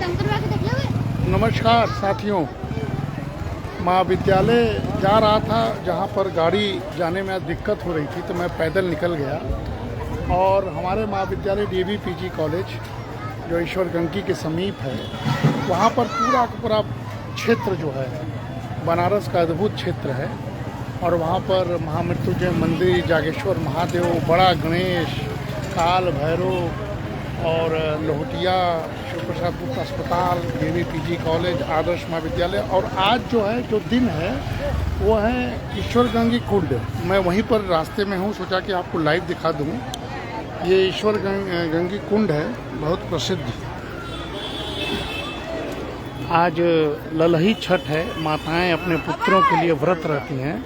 नमस्कार साथियों, महाविद्यालय जा रहा था जहाँ पर गाड़ी जाने में दिक्कत हो रही थी, तो मैं पैदल निकल गया। और हमारे महाविद्यालय डीवी पीजी कॉलेज जो ईश्वर गंगी के समीप है, वहाँ पर पूरा का पूरा क्षेत्र जो है बनारस का अद्भुत क्षेत्र है। और वहाँ पर महामृत्युंजय मंदिर, जागेश्वर महादेव, बड़ा गणेश, काल भैरव और लोहटिया, शिव प्रसाद गुप्ता अस्पताल, डीवी पीजी कॉलेज, आदर्श महाविद्यालय। और आज जो है जो दिन है वो है ईश्वर गंगी कुंड। मैं वहीं पर रास्ते में हूँ, सोचा कि आपको लाइव दिखा दूँ। ये ईश्वर गंगी कुंड है, बहुत प्रसिद्ध। आज ललही छठ है, माताएं अपने पुत्रों के लिए व्रत रहती हैं।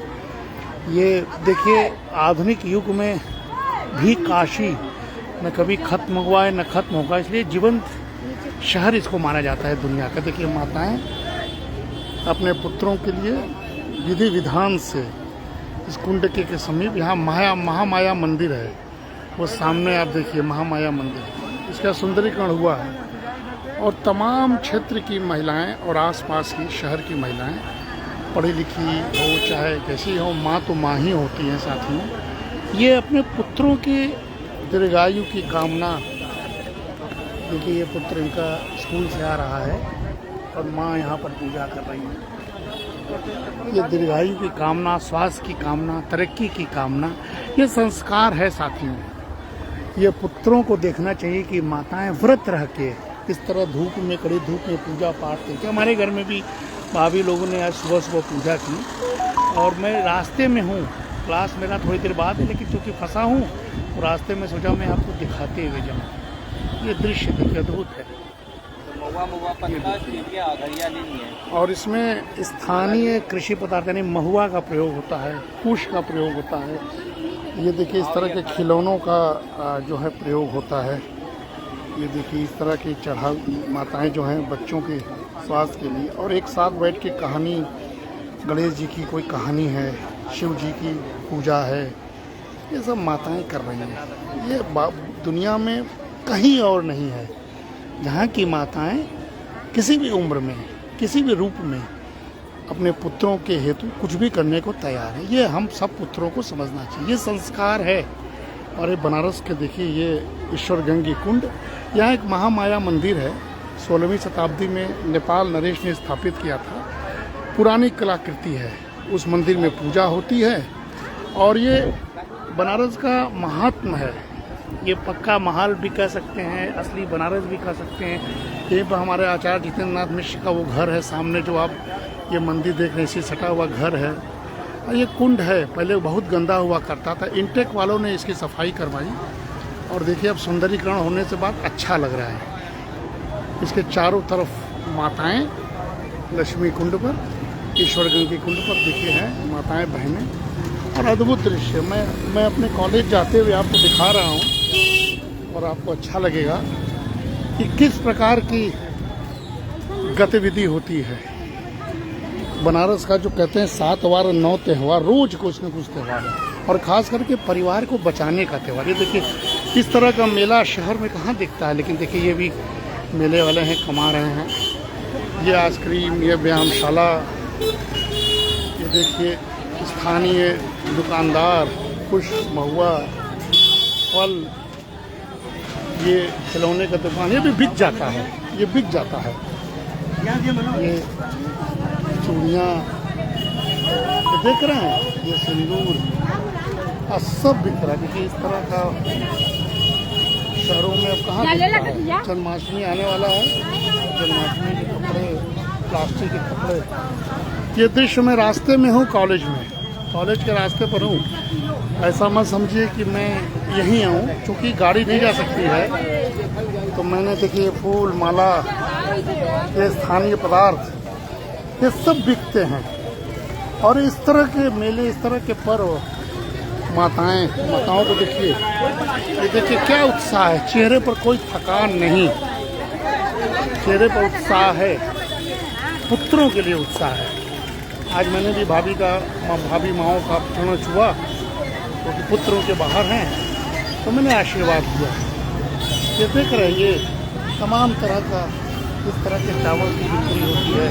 ये देखिए, आधुनिक युग में भी काशी न कभी खत्म हुआ है न खत्म होगा, इसलिए जीवंत शहर इसको माना जाता है दुनिया का। देखिए, माताएं अपने पुत्रों के लिए विधि विधान से इस कुंड के समीप, यहाँ महामाया मंदिर है, वो सामने आप देखिए महामाया मंदिर, इसका सुंदरीकरण हुआ है। और तमाम क्षेत्र की महिलाएं और आसपास की शहर की महिलाएं, पढ़ी लिखी हो चाहे कैसी हो, माँ तो माँ ही होती हैं साथियों। ये अपने पुत्रों की दीर्घायु की कामना, देखिए ये पुत्र इनका स्कूल से आ रहा है और माँ यहाँ पर पूजा कर रही है। ये दीर्घायु की कामना, स्वास्थ्य की कामना, तरक्की की कामना, ये संस्कार है साथियों। ये पुत्रों को देखना चाहिए कि माताएं व्रत रह के इस तरह धूप में, कड़ी धूप में पूजा पाठ करके। हमारे घर में भी भाभी लोगों ने आज सुबह सुबह पूजा की। और मैं रास्ते में हूँ, क्लास मेरा थोड़ी देर बाद है, लेकिन चूँकि फंसा हूँ तो रास्ते में सोचा मैं आपको दिखाते हुए जाऊँ। ये दृश्य देखिए, अद्भुत है। और इसमें स्थानीय कृषि पदार्थ यानी महुआ का प्रयोग होता है, कुश का प्रयोग होता है। ये देखिए, इस तरह के खिलौनों का जो है प्रयोग होता है। ये देखिए, इस तरह की चढ़ाव माताएं जो हैं बच्चों के स्वास्थ्य के लिए। और एक साथ बैठ के कहानी, गणेश जी की कोई कहानी है, शिव जी की पूजा है, ये सब माताएं कर रही हैं। ये दुनिया में कहीं और नहीं है जहाँ की माताएं किसी भी उम्र में, किसी भी रूप में अपने पुत्रों के हेतु कुछ भी करने को तैयार है। ये हम सब पुत्रों को समझना चाहिए, ये संस्कार है। और ये बनारस के देखिए, ये ईश्वर गंगी कुंड, यहाँ एक महामाया मंदिर है, 16वीं शताब्दी में नेपाल नरेश ने स्थापित किया था। पुरानी कलाकृति है, उस मंदिर में पूजा होती है। और ये बनारस का महात्म है। ये पक्का महल भी कह सकते हैं, असली बनारस भी कह सकते हैं। यहीं पर हमारे आचार्य जितेंद्र नाथ मिश्र का वो घर है सामने, जो आप ये मंदिर देख रहे हैं, इसी सटा हुआ घर है। और ये कुंड है, पहले बहुत गंदा हुआ करता था, इंटेक वालों ने इसकी सफाई करवाई। और देखिए, अब सुंदरीकरण होने से बाद अच्छा लग रहा है। इसके चारों तरफ माताएं लक्ष्मी कुंड पर, ईश्वर गंगी कुंड पर देखिए हैं माताएं बहनें। और अद्भुत दृश्य मैं अपने कॉलेज जाते हुए आपको दिखा रहा हूँ, और आपको अच्छा लगेगा कि किस प्रकार की गतिविधि होती है। बनारस का जो कहते हैं 7 वार 9 त्यौहार, रोज कुछ न कुछ त्यौहार है। और ख़ास करके परिवार को बचाने का त्यौहार। ये देखिए, इस तरह का मेला शहर में कहाँ दिखता है, लेकिन देखिए ये भी मेले वाले हैं, कमा रहे हैं। ये आइसक्रीम, ये व्यायामशाला, ये देखिए स्थानीय दुकानदार, कुश, महुआ, फल, ये खिलौने का दुकान, ये भी बिक जाता है, ये बिक जाता है। ये चूड़ियाँ देख रहे हैं, ये सिंदूर, सब बिक रहा है। देखिए, इस तरह का शहरों में अब कहाँ बिकता है। जन्माष्टमी आने वाला है, जन्माष्टमी के कपड़े, प्लास्टिक के कपड़े। ये दृश्य मैं रास्ते में हूँ, कॉलेज के रास्ते पर हूँ। ऐसा मत समझिए कि मैं यहीं आऊँ, क्योंकि गाड़ी नहीं जा सकती है। तो मैंने देखिए फूल माला, ये स्थानीय पदार्थ, ये सब बिकते हैं। और इस तरह के मेले, इस तरह के पर्व, माताओं को देखिए, ये देखिए क्या उत्साह है, चेहरे पर कोई थकान नहीं, चेहरे पर उत्साह है, पुत्रों के लिए उत्साह है। आज मैंने भी भाभी माओं का चरण छुआ, क्योंकि पुत्र उनके बाहर हैं, तो मैंने आशीर्वाद दिया। ये देख रहे हैं, ये तमाम तरह का इस तरह के चावल की बिक्री होती है,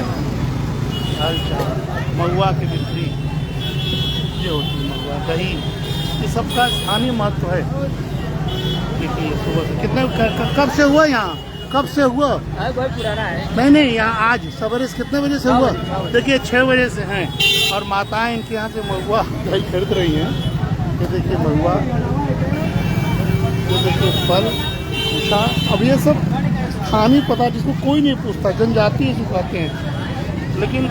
दाल चावल, महुआ की बिक्री ये होती है, महुआ दही, ये सबका स्थानीय महत्व है। देखिए सुबह से कितने कब से हुआ यहाँ, कब से हुआ? बहुत पुराना है। नहीं यहाँ आज सवेरे से कितने बजे से हुआ? देखिए 6 बजे से हैं और माताएं इनके यहाँ से महुआ दही खरीद रही हैं। ये देखिए महुआ, ये देखिए फल, भूसा। अब ये सब स्थानीय पता जिसको कोई नहीं पूछता, जनजातीय सुखाते हैं, लेकिन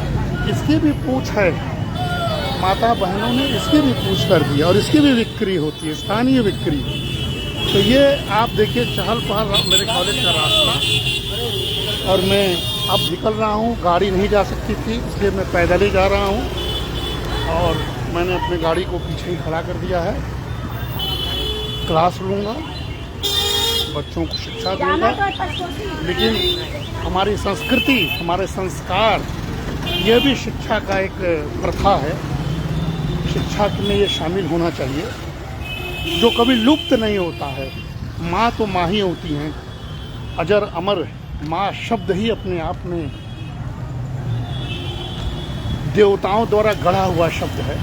इसकी भी पूछ है, माता बहनों ने इसकी भी पूछ कर दी और इसकी भी बिक्री होती है, स्थानीय बिक्री। तो ये आप देखिए चहल पहल मेरे कॉलेज का रास्ता, और मैं अब निकल रहा हूँ। गाड़ी नहीं जा सकती थी इसलिए मैं पैदल ही जा रहा हूँ और मैंने अपनी गाड़ी को पीछे ही खड़ा कर दिया है। क्लास लूँगा, बच्चों को शिक्षा दूँगा, लेकिन हमारी संस्कृति, हमारे संस्कार, ये भी शिक्षा का एक प्रथा है। शिक्षा में ये शामिल होना चाहिए, जो कभी लुप्त नहीं होता है। माँ तो माँ ही होती हैं, अजर अमर। माँ शब्द ही अपने आप में देवताओं द्वारा गढ़ा हुआ शब्द है।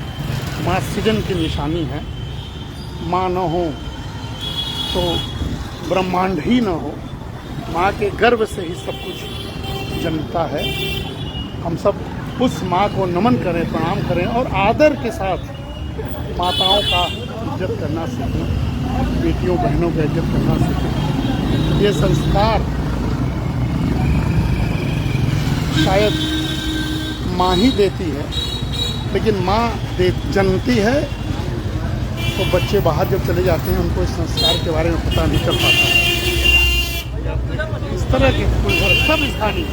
माँ सृजन की निशानी है। माँ न हो तो ब्रह्मांड ही न हो। माँ के गर्भ से ही सब कुछ जन्मता है। हम सब उस माँ को नमन करें, प्रणाम करें और आदर के साथ माताओं का इज्जत करना सीखें, बेटियों बहनों का इज्जत करना सीखें। ये संस्कार शायद माँ ही देती है, लेकिन माँ जन्मती है तो बच्चे बाहर जब चले जाते हैं उनको इस संस्कार के बारे में पता नहीं चल पाता। इस तरह के सब स्थानीय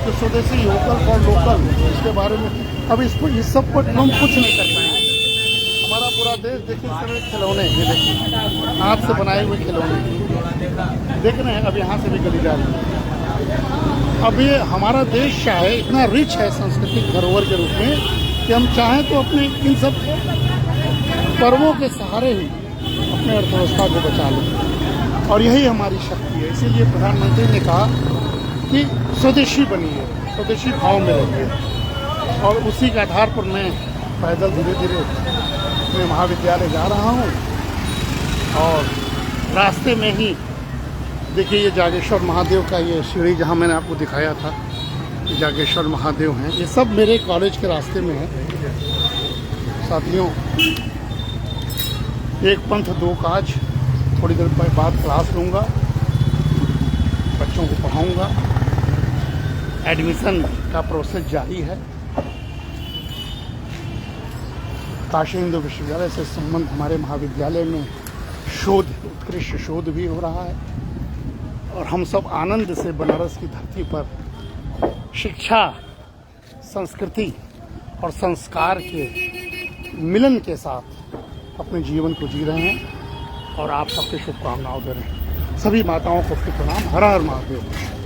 तो स्वदेशी, लोकल फॉर लोकल, इसके बारे में अब इस सब पर हम कुछ नहीं कर पाएंगे। हमारा पूरा देश देखिए, इस तरह खिलौने, ये देखिए हाथ से बनाए हुए खिलौने देख रहे हैं। अब यहाँ से भी गली जा रही है। अब ये हमारा देश चाहे इतना रिच है सांस्कृतिक धरोहर के रूप में कि हम चाहें तो अपने इन सब पर्वों के सहारे ही अपने अर्थव्यवस्था को बचा लें, और यही हमारी शक्ति है। इसीलिए प्रधानमंत्री ने कहा कि स्वदेशी बनिए, स्वदेशी भाव में रहिए, और उसी के आधार पर मैं पैदल धीरे धीरे मैं महाविद्यालय जा रहा हूँ। और रास्ते में ही देखिए ये जागेश्वर महादेव का ये सीढ़ी जहाँ मैंने आपको दिखाया था, ये जागेश्वर महादेव हैं। ये सब मेरे कॉलेज के रास्ते में है साथियों। एक पंथ दो काज, थोड़ी देर बाद क्लास लूँगा, बच्चों को पढ़ाऊँगा। एडमिशन का प्रोसेस जारी है। काशी हिंदू विश्वविद्यालय से संबंध हमारे महाविद्यालय में शोध, उत्कृष्ट शोध भी हो रहा है, और हम सब आनंद से बनारस की धरती पर शिक्षा, संस्कृति और संस्कार के मिलन के साथ अपने जीवन को जी रहे हैं, और आप सबके शुभकामनाओं दे रहे हैं। सभी माताओं को प्रणाम। हर हर महादेव।